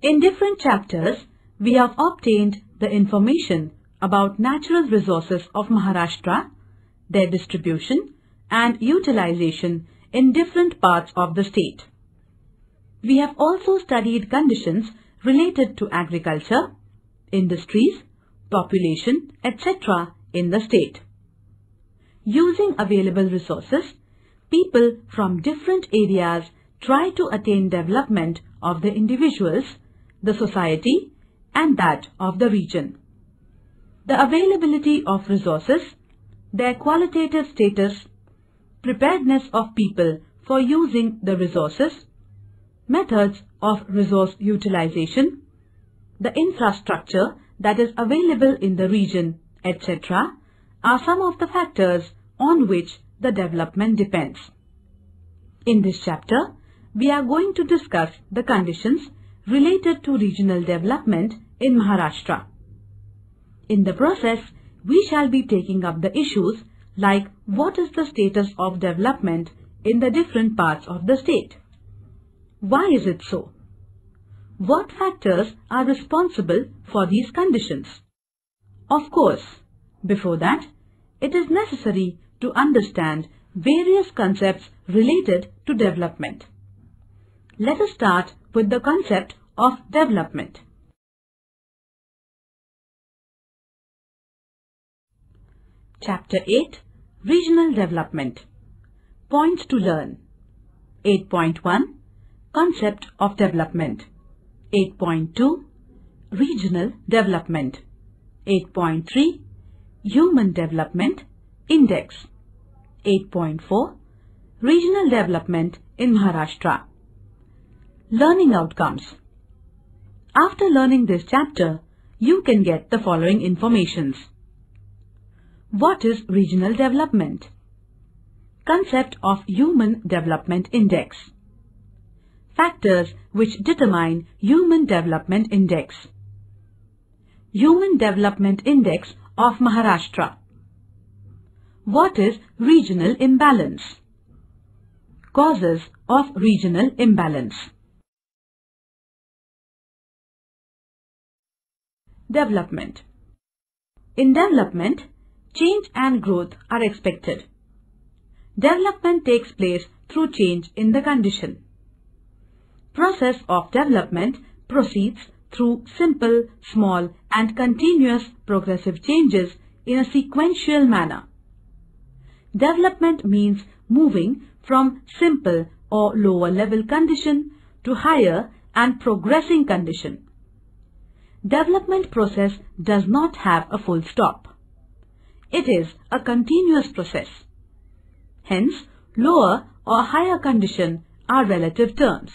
In different chapters, we have obtained the information about natural resources of Maharashtra, their distribution and utilization in different parts of the state. We have also studied conditions related to agriculture, industries, population, etc. in the state. Using available resources, people from different areas try to attain development of the individuals, the society, and that of the region. The availability of resources, their qualitative status, preparedness of people for using the resources, methods of resource utilization, the infrastructure that is available in the region, etc. are some of the factors on which the development depends. In this chapter, we are going to discuss the conditions related to regional development in Maharashtra. In the process, we shall be taking up the issues like what is the status of development in the different parts of the state? Why is it so? What factors are responsible for these conditions? Of course, before that, it is necessary to understand various concepts related to development. Let us start with the concept of development. Chapter 8, Regional Development. Points to learn. 8.1, Concept of Development. 8.2, Regional Development. 8.3, Human Development Index. 8.4, Regional Development in Maharashtra. Learning outcomes. After learning this chapter, you can get the following informations. What is regional development? Concept of Human Development Index. Factors which determine Human Development Index. Human Development Index of Maharashtra. What is regional imbalance? Causes of regional imbalance. Development. In development, change and growth are expected. Development takes place through change in the condition. Process of development proceeds through simple, small and continuous progressive changes in a sequential manner. Development means moving from simple or lower level condition to higher and progressing condition. Development process does not have a full stop. It is a continuous process. Hence, lower or higher condition are relative terms.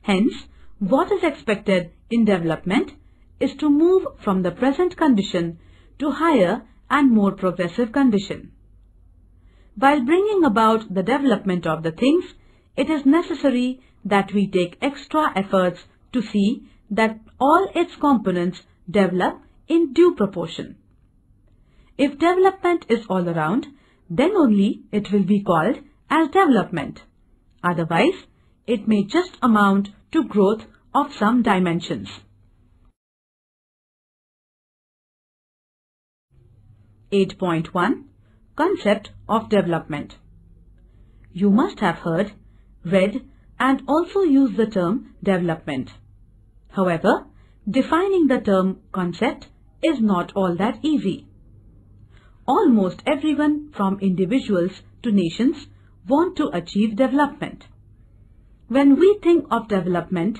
Hence, what is expected in development is to move from the present condition to higher and more progressive condition. While bringing about the development of the things, it is necessary that we take extra efforts to see that all its components develop in due proportion. If development is all around, then only it will be called as development. Otherwise, it may just amount to growth of some dimensions. 8.1, Concept of Development. You must have heard, read and also used the term development. However, defining the term concept is not all that easy. Almost everyone from individuals to nations want to achieve development. When we think of development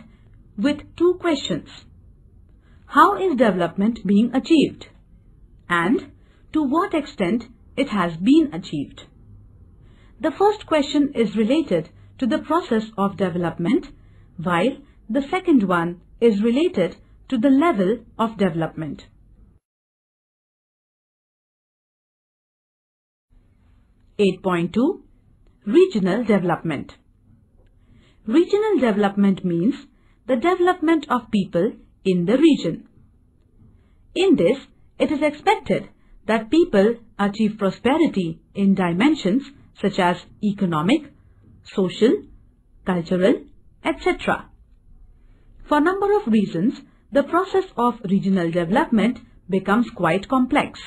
with two questions, how is development being achieved? And to what extent it has been achieved? The first question is related to the process of development, while the second one is related to the level of development. (8.2) Regional Development. Regional development means the development of people in the region. In this, it is expected that people achieve prosperity in dimensions such as economic, social, cultural, etc. For a number of reasons, the process of regional development becomes quite complex.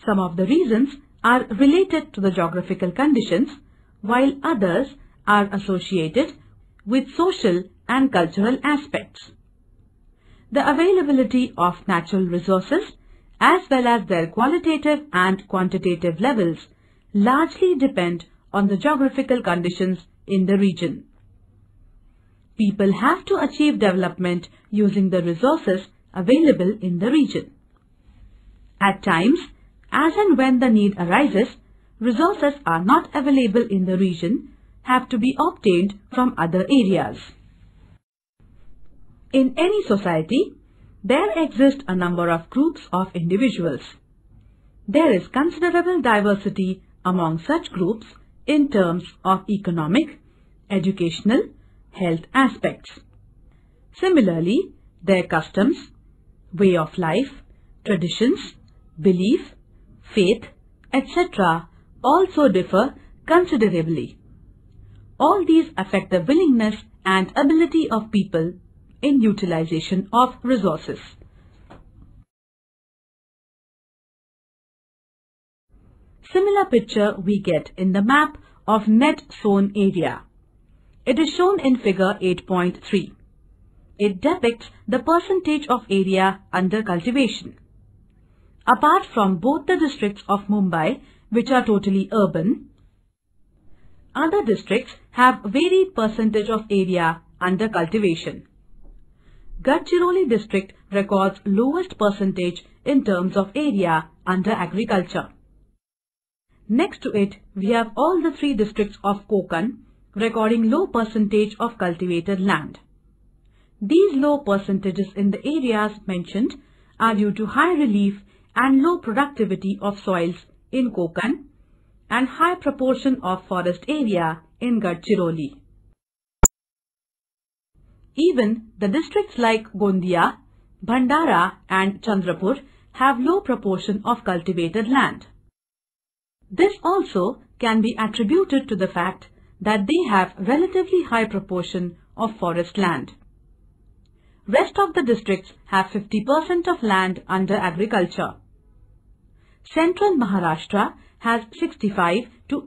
Some of the reasons are related to the geographical conditions, while others are associated with social and cultural aspects. The availability of natural resources as well as their qualitative and quantitative levels largely depend on the geographical conditions in the region. People have to achieve development using the resources available in the region. At times, as and when the need arises, resources are not available in the region, have to be obtained from other areas. In any society, there exist a number of groups of individuals. There is considerable diversity among such groups in terms of economic, educational, health aspects. Similarly, their customs, way of life, traditions, belief, faith, etc. also differ considerably. All these affect the willingness and ability of people in utilization of resources. Similar picture we get in the map of net sown area. It is shown in figure 8.3. It depicts the percentage of area under cultivation. Apart from both the districts of Mumbai, which are totally urban, other districts have varied percentage of area under cultivation. Gadchiroli district records lowest percentage in terms of area under agriculture. Next to it, we have all the three districts of Konkan recording low percentage of cultivated land. These low percentages in the areas mentioned are due to high relief and low productivity of soils in Konkan and high proportion of forest area in Gadchiroli. Even the districts like Gondia, Bhandara and Chandrapur have low proportion of cultivated land. This also can be attributed to the fact that they have relatively high proportion of forest land. Rest of the districts have 50% of land under agriculture. Central Maharashtra has 65 to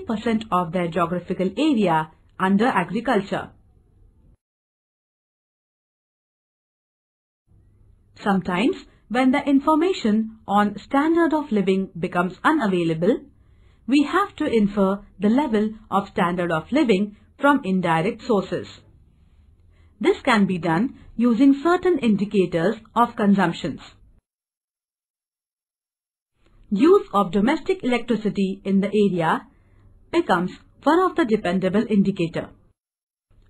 80% of their geographical area under agriculture. Sometimes, when the information on standard of living becomes unavailable, we have to infer the level of standard of living from indirect sources. This can be done using certain indicators of consumptions. Use of domestic electricity in the area becomes one of the dependable indicator.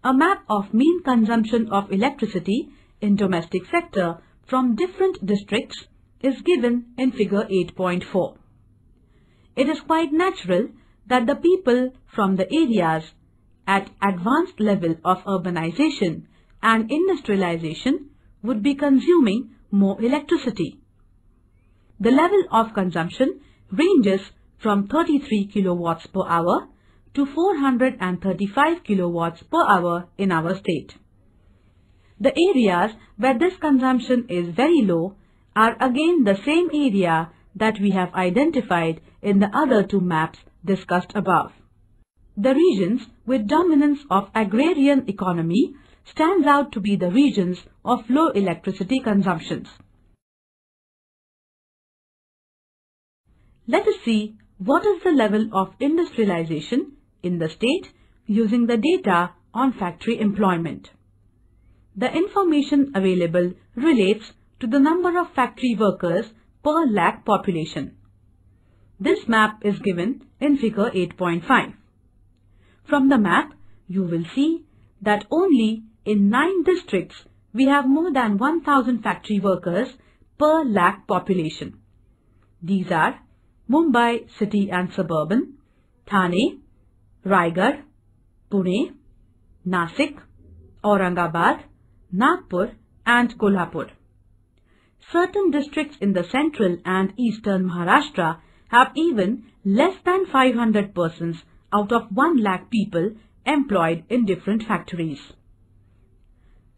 A map of mean consumption of electricity in domestic sector from different districts is given in figure 8.4. It is quite natural that the people from the areas at advanced level of urbanization and industrialization would be consuming more electricity. The level of consumption ranges from 33 kilowatts per hour to 435 kilowatts per hour in our state. The areas where this consumption is very low are again the same area that we have identified in the other two maps discussed above. The regions with dominance of agrarian economy stands out to be the regions of low electricity consumptions. Let us see what is the level of industrialization in the state using the data on factory employment. The information available relates to the number of factory workers per lakh population. This map is given in figure 8.5. From the map, you will see that only in 9 districts we have more than 1,000 factory workers per lakh population. These are Mumbai city and suburban, Thane, Raigad, Pune, Nasik, Aurangabad, Nagpur and Kolhapur. Certain districts in the central and eastern Maharashtra have even less than 500 persons out of 1 lakh people employed in different factories.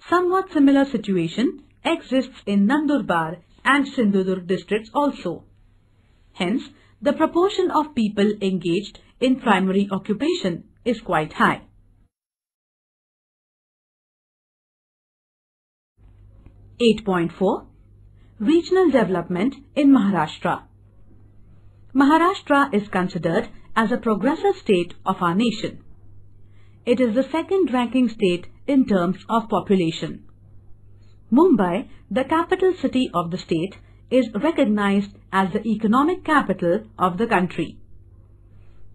Somewhat similar situation exists in Nandurbar and Sindhudurg districts also. Hence, the proportion of people engaged in primary occupation is quite high. (8.4) Regional development in Maharashtra. Maharashtra is considered as a progressive state of our nation. It is the second ranking state in terms of population. Mumbai, the capital city of the state, is recognized as the economic capital of the country.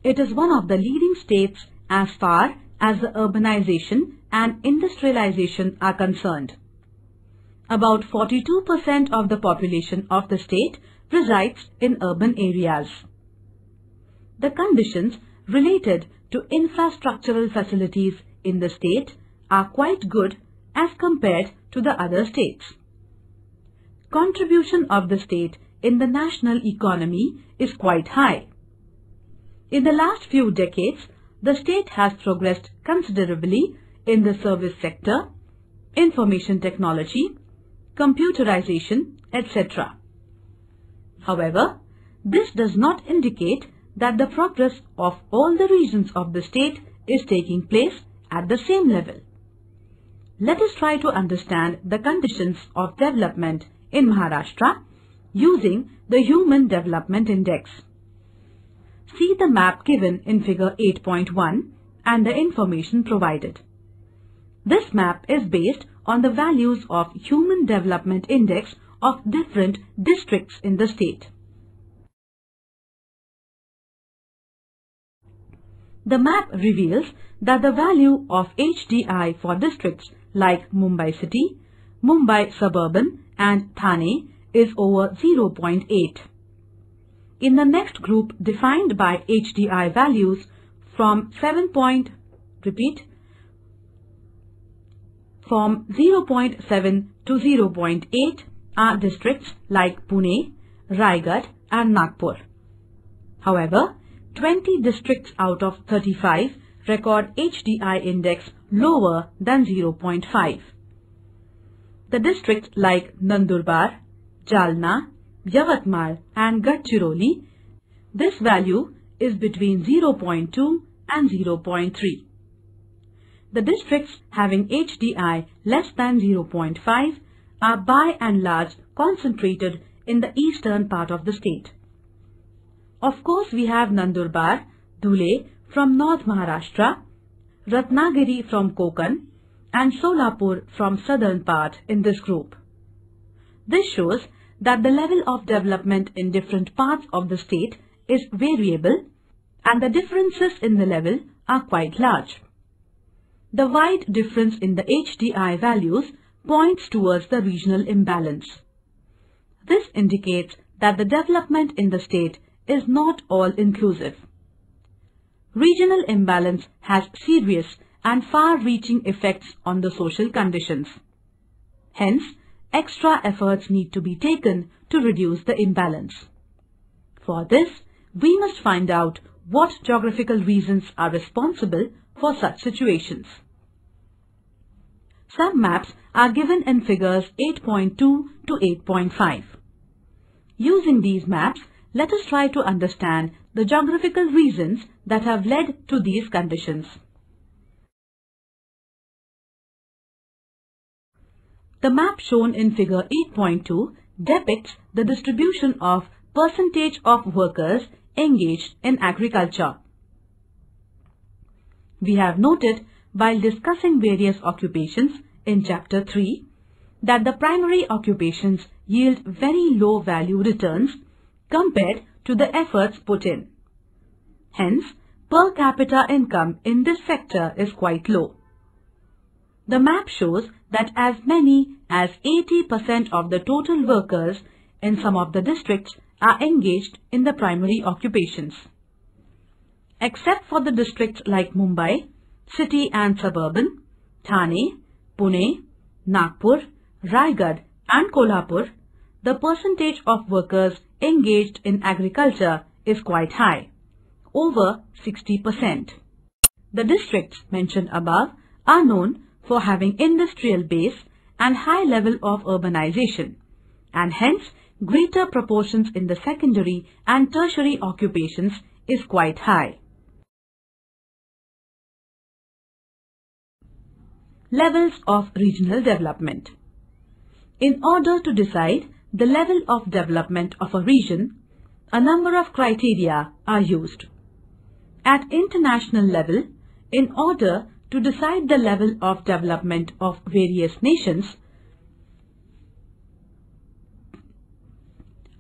It is one of the leading states as far as the urbanization and industrialization are concerned. About 42% of the population of the state resides in urban areas. The conditions related to infrastructural facilities in the state are quite good as compared to the other states. Contribution of the state in the national economy is quite high. In the last few decades, the state has progressed considerably in the service sector, information technology, computerization, etc. However, this does not indicate that the progress of all the regions of the state is taking place at the same level. Let us try to understand the conditions of development in Maharashtra using the Human Development Index. See the map given in figure 8.1 and the information provided. This map is based on the values of Human Development Index of different districts in the state. The map reveals that the value of HDI for districts like Mumbai City, Mumbai Suburban and Thane is over 0.8. In the next group defined by HDI values from 0.7 to 0.8 are districts like Pune, Raigad and Nagpur. However, 20 districts out of 35 record HDI index lower than 0.5. The districts like Nandurbar, Jalna, Yavatmal and Gadchiroli, this value is between 0.2 and 0.3. The districts having HDI less than 0.5 are by and large concentrated in the eastern part of the state. Of course, we have Nandurbar, Dhule from North Maharashtra, Ratnagiri from Konkan and Solapur from southern part in this group. This shows that the level of development in different parts of the state is variable and the differences in the level are quite large. The wide difference in the HDI values points towards the regional imbalance. This indicates that the development in the state is not all-inclusive. Regional imbalance has serious and far-reaching effects on the social conditions. Hence, extra efforts need to be taken to reduce the imbalance. For this, we must find out what geographical reasons are responsible for such situations. Some maps are given in figures 8.2 to 8.5. Using these maps, let us try to understand the geographical reasons that have led to these conditions. The map shown in figure 8.2 depicts the distribution of percentage of workers engaged in agriculture. We have noted while discussing various occupations in chapter 3 that the primary occupations yield very low value returns compared to the efforts put in. Hence, per capita income in this sector is quite low. The map shows that as many as 80% of the total workers in some of the districts are engaged in the primary occupations. Except for the districts like Mumbai, City and Suburban, Thane, Pune, Nagpur, Raigad and Kolhapur, the percentage of workers engaged in agriculture is quite high, over 60%. The districts mentioned above are known for having industrial base and high level of urbanization, and hence greater proportions in the secondary and tertiary occupations is quite high. Levels of regional development. In order to decide the level of development of a region, a number of criteria are used. At international level, in order to decide the level of development of various nations,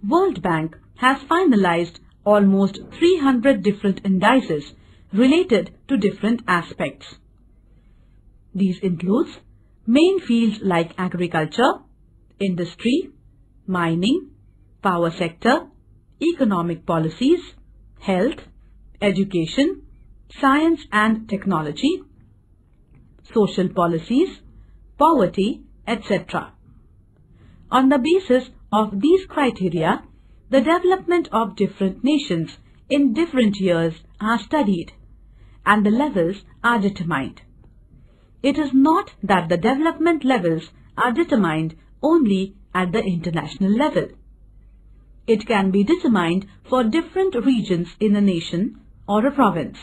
World Bank has finalized almost 300 different indices related to different aspects. These includes main fields like agriculture, industry, mining, power sector, economic policies, health, education, science and technology, social policies, poverty, etc. On the basis of these criteria, the development of different nations in different years are studied and the levels are determined. It is not that the development levels are determined only at the international level. It can be determined for different regions in a nation or a province.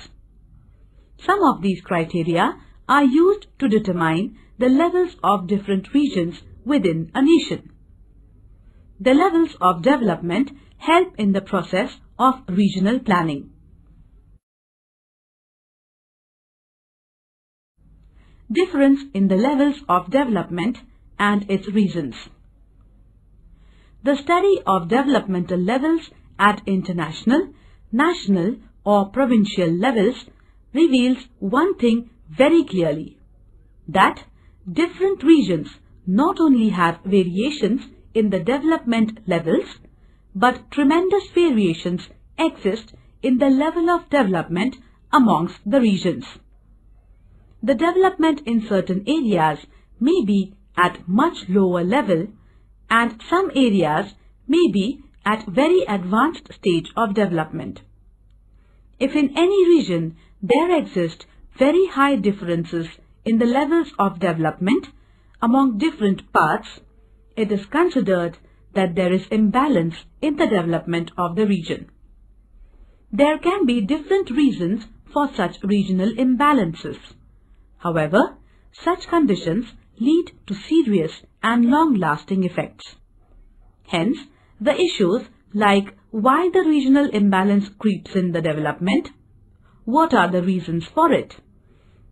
Some of these criteria are used to determine the levels of different regions within a nation. The levels of development help in the process of regional planning. Difference in the levels of development and its reasons. The study of developmental levels at international, national or provincial levels reveals one thing very clearly, that different regions not only have variations in the development levels, but tremendous variations exist in the level of development amongst the regions. The development in certain areas may be at much lower level and some areas may be at very advanced stage of development. If in any region there exist very high differences in the levels of development among different parts, it is considered that there is imbalance in the development of the region. There can be different reasons for such regional imbalances. However, such conditions lead to serious and long-lasting effects. Hence, the issues like why the regional imbalance creeps in the development, what are the reasons for it,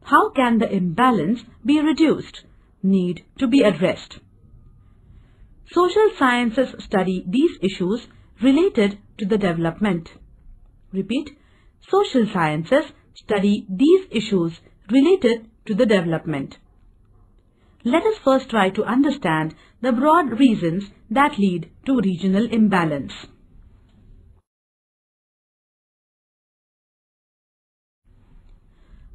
how can the imbalance be reduced, need to be addressed. Social sciences study these issues related to the development. Repeat, social sciences study these issues related to the development. Let us first try to understand the broad reasons that lead to regional imbalance.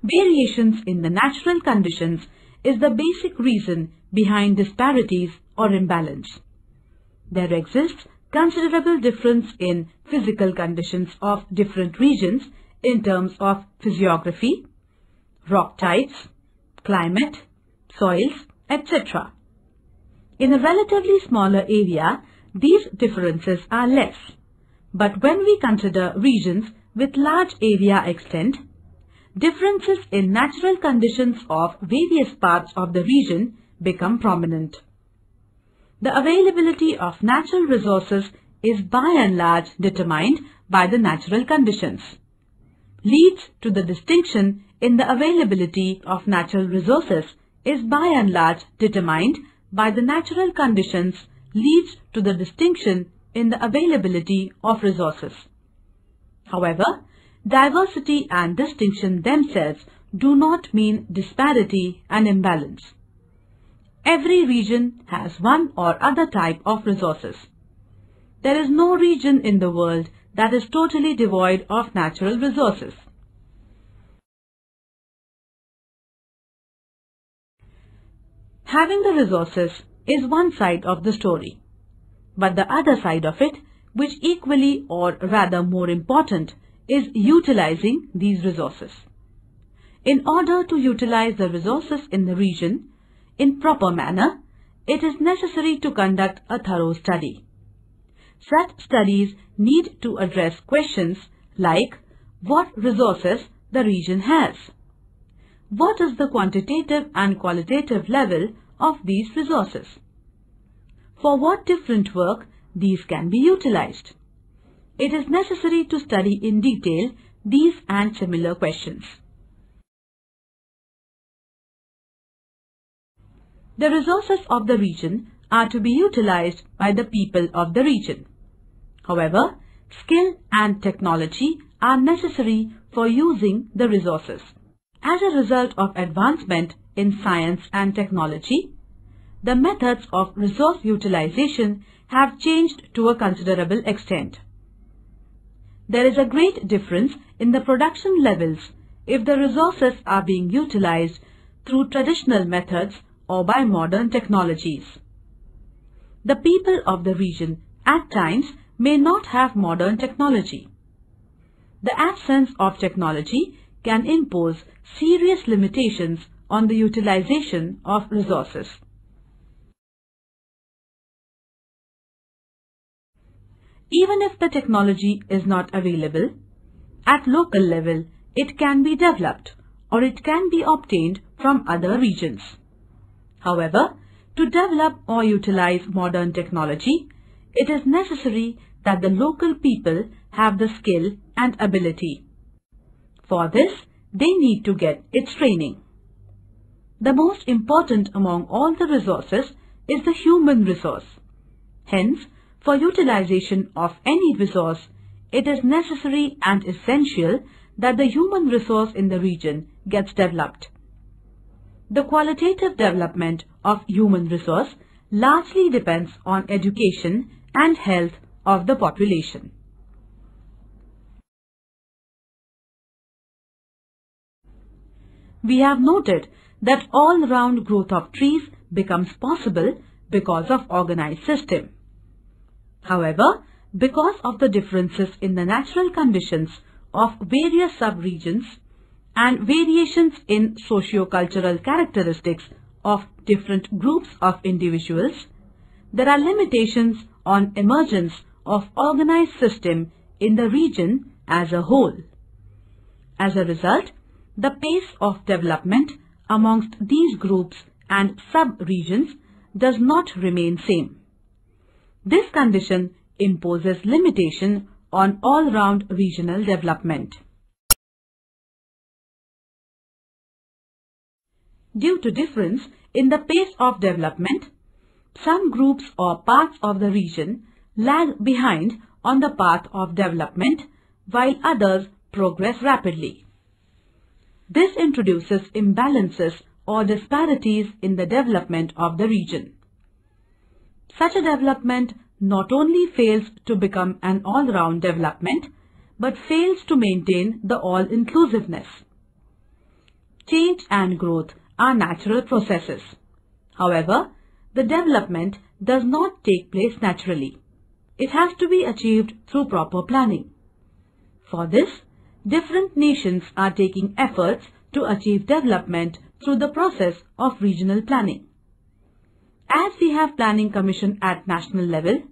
Variations in the natural conditions is the basic reason behind disparities or imbalance. There exists considerable difference in physical conditions of different regions in terms of physiography, rock types, climate, soils, etc. In a relatively smaller area, these differences are less. But when we consider regions with large area extent, differences in natural conditions of various parts of the region become prominent. The availability of natural resources is by and large determined by the natural conditions. Leads to the distinction in the availability of natural resources is by and large determined by the natural conditions leads to the distinction in the availability of resources. However, diversity and distinction themselves do not mean disparity and imbalance. Every region has one or other type of resources. There is no region in the world that is totally devoid of natural resources. Having the resources is one side of the story, but the other side of it, which equally or rather more important, is utilizing these resources. In order to utilize the resources in the region in proper manner, it is necessary to conduct a thorough study. Such studies need to address questions like what resources the region has. What is the quantitative and qualitative level of these resources? For what different work these can be utilized? It is necessary to study in detail these and similar questions. The resources of the region are to be utilized by the people of the region. However, skill and technology are necessary for using the resources. As a result of advancement in science and technology, the methods of resource utilization have changed to a considerable extent. There is a great difference in the production levels if the resources are being utilized through traditional methods or by modern technologies. The people of the region at times may not have modern technology. The absence of technology can impose serious limitations on the utilization of resources. Even if the technology is not available, at local level it can be developed or it can be obtained from other regions. However, to develop or utilize modern technology, it is necessary that the local people have the skill and ability. For this, they need to get its training. The most important among all the resources is the human resource. Hence, for utilization of any resource, it is necessary and essential that the human resource in the region gets developed. The qualitative development of human resource largely depends on education and health of the population. We have noted that all-round growth of trees becomes possible because of organized system. However, because of the differences in the natural conditions of various sub-regions and variations in socio-cultural characteristics of different groups of individuals, there are limitations on emergence of organized system in the region as a whole. As a result, the pace of development amongst these groups and sub-regions does not remain same. This condition imposes limitation on all-round regional development. Due to difference in the pace of development, some groups or parts of the region lag behind on the path of development while others progress rapidly. This introduces imbalances or disparities in the development of the region. Such a development not only fails to become an all-round development, but fails to maintain the all-inclusiveness. Change and growth are natural processes. However, the development does not take place naturally. It has to be achieved through proper planning. For this, different nations are taking efforts to achieve development through the process of regional planning. As we have planning commission at national level,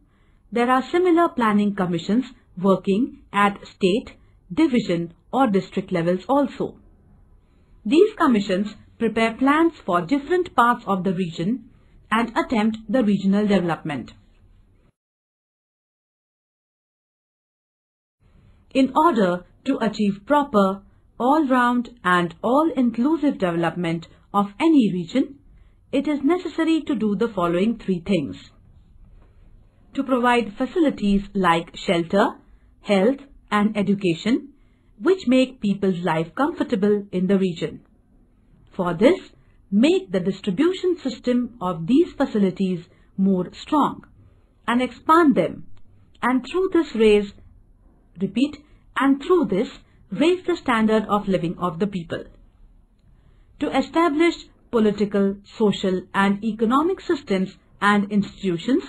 there are similar planning commissions working at state, division or district levels also. These commissions prepare plans for different parts of the region and attempt the regional development. In order to achieve proper, all-round and all-inclusive development of any region, it is necessary to do the following three things. To provide facilities like shelter, health and education, which make people's life comfortable in the region. For this, make the distribution system of these facilities more strong and expand them, and through this raise the standard of living of the people. To establish political, social and economic systems and institutions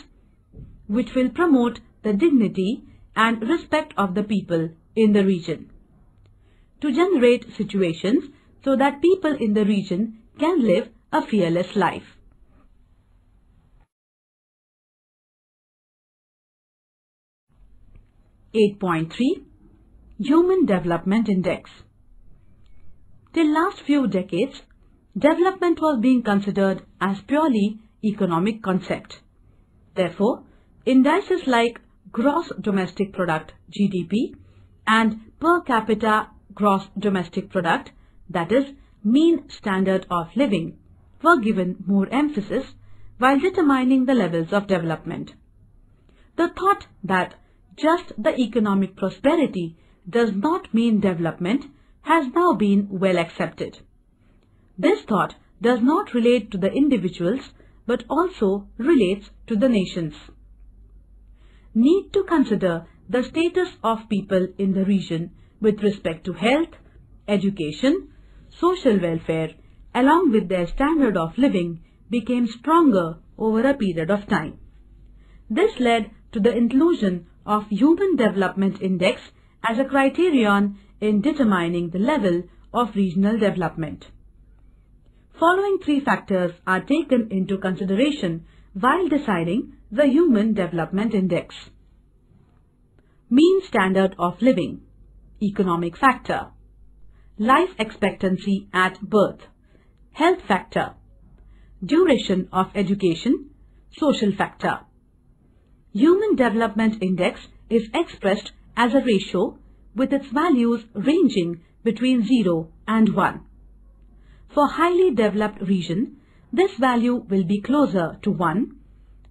which will promote the dignity and respect of the people in the region. To generate situations so that people in the region can live a fearless life. (8.3) Human Development Index. Till last few decades, development was being considered as purely economic concept. Therefore, indices like Gross Domestic Product (GDP) and Per Capita Gross Domestic Product, that is, mean standard of living, were given more emphasis while determining the levels of development. The thought that just the economic prosperity does not mean development has now been well accepted. This thought does not relate to the individuals but also relates to the nations. Need to consider the status of people in the region with respect to health, education, social welfare, along with their standard of living became stronger over a period of time. This led to the inclusion of Human Development Index as a criterion in determining the level of regional development. Following three factors are taken into consideration while deciding the Human Development Index. Mean standard of living, economic factor, life expectancy at birth, health factor, duration of education, social factor. Human Development Index is expressed as a ratio with its values ranging between 0 and 1. For highly developed region, this value will be closer to 1,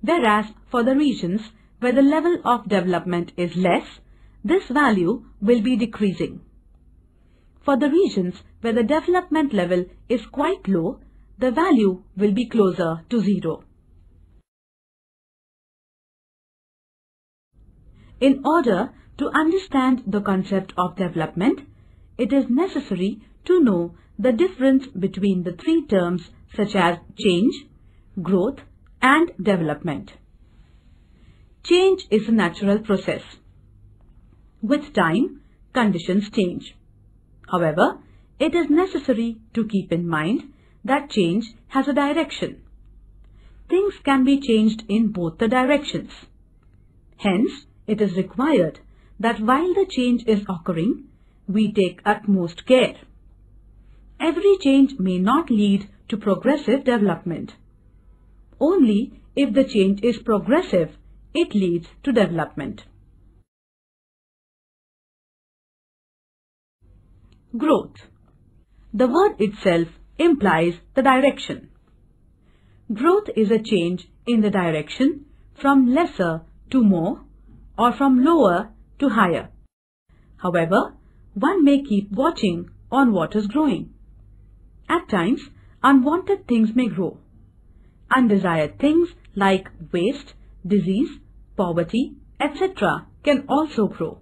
whereas for the regions where the level of development is less, this value will be decreasing. For the regions where the development level is quite low, the value will be closer to 0. In order to understand the concept of development, it is necessary to know the difference between the three terms such as change, growth, and development. Change is a natural process. With time, conditions change. However, it is necessary to keep in mind that change has a direction. Things can be changed in both the directions. Hence, it is required that while the change is occurring, we take utmost care. Every change may not lead to progressive development. Only if the change is progressive, it leads to development. Growth. The word itself implies the direction. Growth is a change in the direction from lesser to more or from lower to higher. However, one may keep watching on what is growing. At times, unwanted things may grow. Undesired things like waste, disease, poverty, etc. can also grow.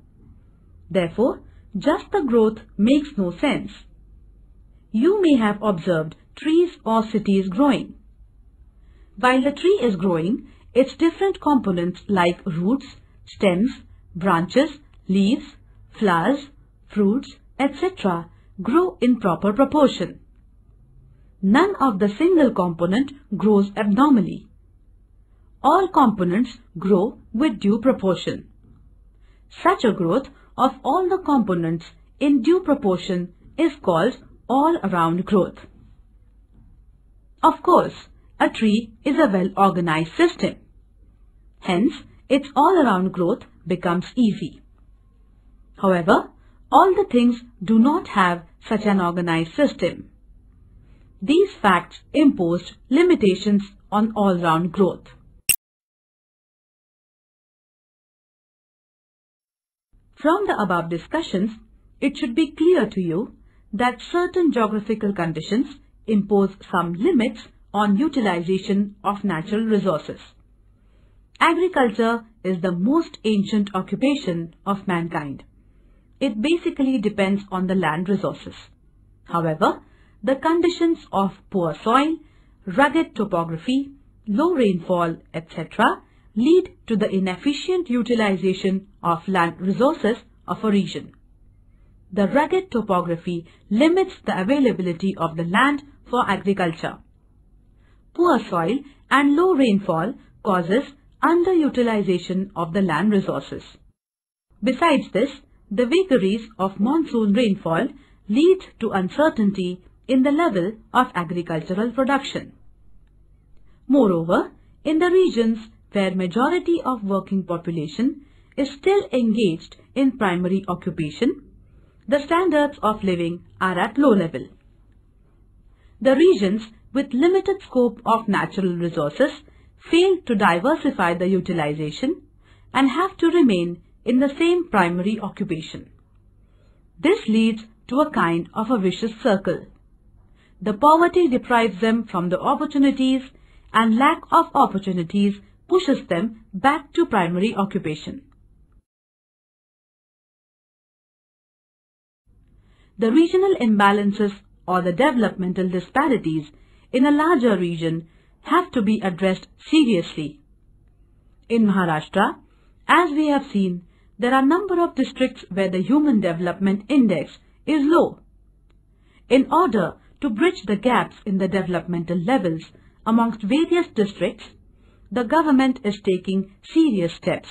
Therefore, just the growth makes no sense. You may have observed trees or cities growing. While the tree is growing, its different components like roots, stems, branches, leaves, flowers, fruits, etc. grow in proper proportion. None of the single component grows abnormally. All components grow with due proportion. Such a growth of all the components in due proportion is called all-around growth. Of course, a tree is a well-organized system. Hence, its all-around growth becomes easy. However, all the things do not have such an organized system. These facts imposed limitations on all-round growth. From the above discussions, it should be clear to you that certain geographical conditions impose some limits on utilization of natural resources. Agriculture is the most ancient occupation of mankind. It basically depends on the land resources. However, the conditions of poor soil, rugged topography, low rainfall, etc. lead to the inefficient utilization of land resources of a region. the rugged topography limits the availability of the land for agriculture. Poor soil and low rainfall causes underutilization of the land resources. Besides this, the vagaries of monsoon rainfall lead to uncertainty in the level of agricultural production. Moreover, in the regions where majority of working population is still engaged in primary occupation, the standards of living are at low level. The regions with limited scope of natural resources fail to diversify the utilization and have to remain in the same primary occupation. This leads to a kind of a vicious circle. The poverty deprives them from the opportunities, and lack of opportunities pushes them back to primary occupation. The regional imbalances or the developmental disparities in a larger region have to be addressed seriously. In Maharashtra, as we have seen, there are a number of districts where the Human Development Index is low. In order to bridge the gaps in the developmental levels amongst various districts, the government is taking serious steps.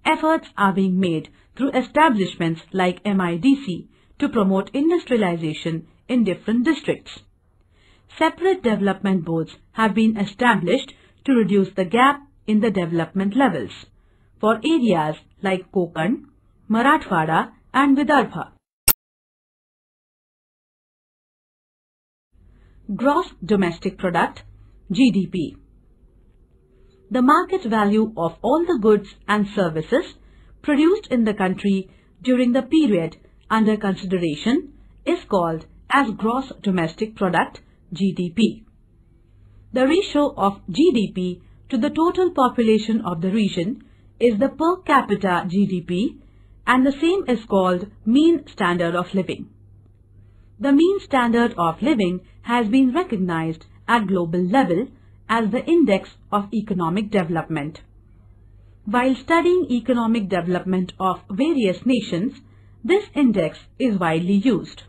Efforts are being made through establishments like MIDC to promote industrialization in different districts. Separate development boards have been established to reduce the gap in the development levels for areas like Konkan, Marathwada and Vidarbha. Gross Domestic Product, GDP. The market value of all the goods and services produced in the country during the period under consideration is called as Gross Domestic Product, GDP. The ratio of GDP to the total population of the region is the per capita GDP, and the same is called mean standard of living. The mean standard of living has been recognized at global level as the index of economic development. While studying economic development of various nations, this index is widely used.